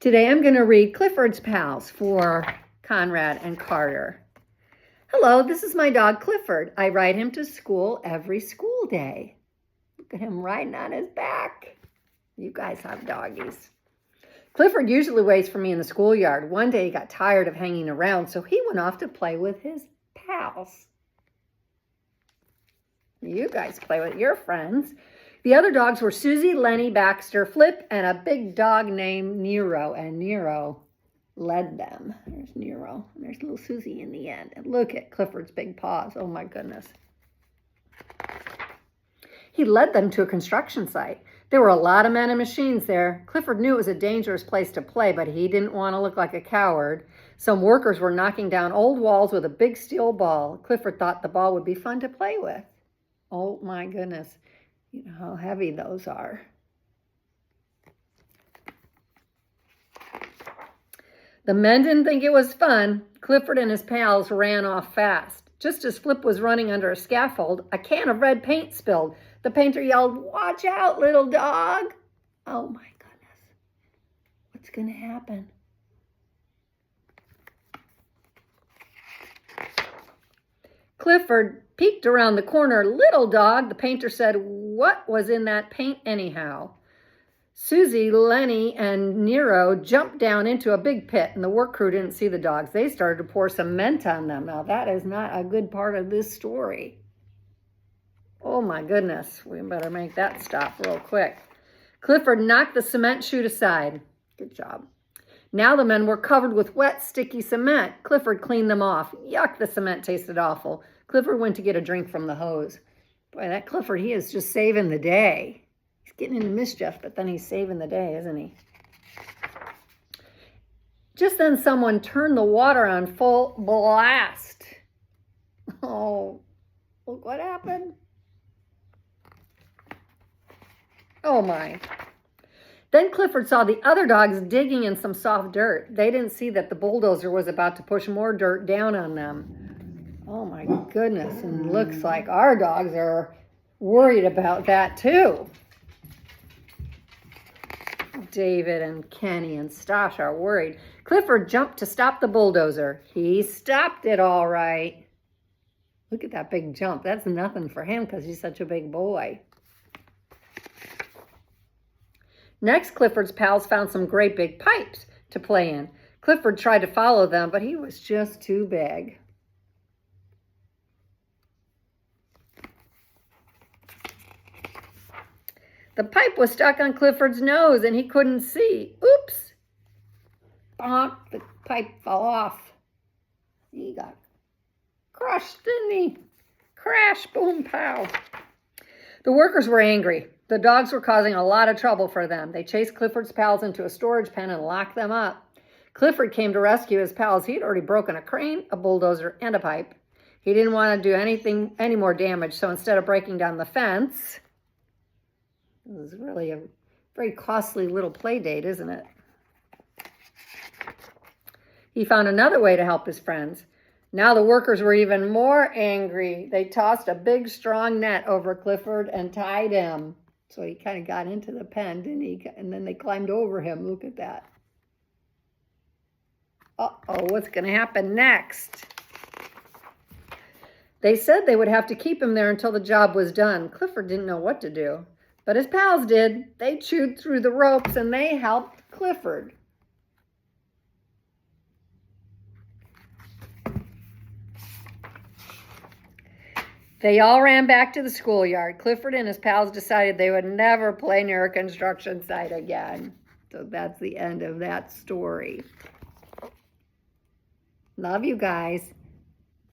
Today I'm going to read Clifford's Pals for Conrad and Carter. Hello, this is my dog Clifford. I ride him to school every school day. Look at him riding on his back. You guys have doggies. Clifford usually waits for me in the schoolyard. One day he got tired of hanging around, so he went off to play with his pals. You guys play with your friends. The other dogs were Susie, Lenny, Baxter, Flip, and a big dog named Nero. And Nero led them. There's Nero. And there's little Susie in the end. And look at Clifford's big paws. Oh, my goodness. He led them to a construction site. There were a lot of men and machines there. Clifford knew it was a dangerous place to play, but he didn't want to look like a coward. Some workers were knocking down old walls with a big steel ball. Clifford thought the ball would be fun to play with. Oh, my goodness. You know how heavy those are. The men didn't think it was fun. Clifford and his pals ran off fast. Just as Flip was running under a scaffold, a can of red paint spilled. The painter yelled, "Watch out, little dog." Oh my goodness. What's going to happen? Clifford peeked around the corner. "Little dog," the painter said. "What was in that paint anyhow?" Susie, Lenny, and Nero jumped down into a big pit, and the work crew didn't see the dogs. They started to pour cement on them. Now, that is not a good part of this story. Oh, my goodness. We better make that stop real quick. Clifford knocked the cement chute aside. Good job. Now the men were covered with wet, sticky cement. Clifford cleaned them off. Yuck, the cement tasted awful. Clifford went to get a drink from the hose. Boy, that Clifford, he is just saving the day. He's getting into mischief, but then he's saving the day, isn't he? Just then someone turned the water on full blast. Oh, look what happened. Oh, my. Then Clifford saw the other dogs digging in some soft dirt. They didn't see that the bulldozer was about to push more dirt down on them. Oh, my goodness. And looks like our dogs are worried about that, too. David and Kenny and Stosh are worried. Clifford jumped to stop the bulldozer. He stopped it all right. Look at that big jump. That's nothing for him because he's such a big boy. Next, Clifford's pals found some great big pipes to play in. Clifford tried to follow them, but he was just too big. The pipe was stuck on Clifford's nose, and he couldn't see. Oops! Bonk! The pipe fell off. He got crushed, didn't he? Crash, boom, pow. The workers were angry. The dogs were causing a lot of trouble for them. They chased Clifford's pals into a storage pen and locked them up. Clifford came to rescue his pals. He'd already broken a crane, a bulldozer, and a pipe. He didn't want to do any more damage, so instead of breaking down the fence, it was really a very costly little play date, isn't it? He found another way to help his friends. Now the workers were even more angry. They tossed a big, strong net over Clifford and tied him. So he kind of got into the pen, didn't he? And then they climbed over him. Look at that. Uh-oh, what's going to happen next? They said they would have to keep him there until the job was done. Clifford didn't know what to do, but his pals did. They chewed through the ropes and they helped Clifford. They all ran back to the schoolyard. Clifford and his pals decided they would never play near a construction site again. So that's the end of that story. Love you guys.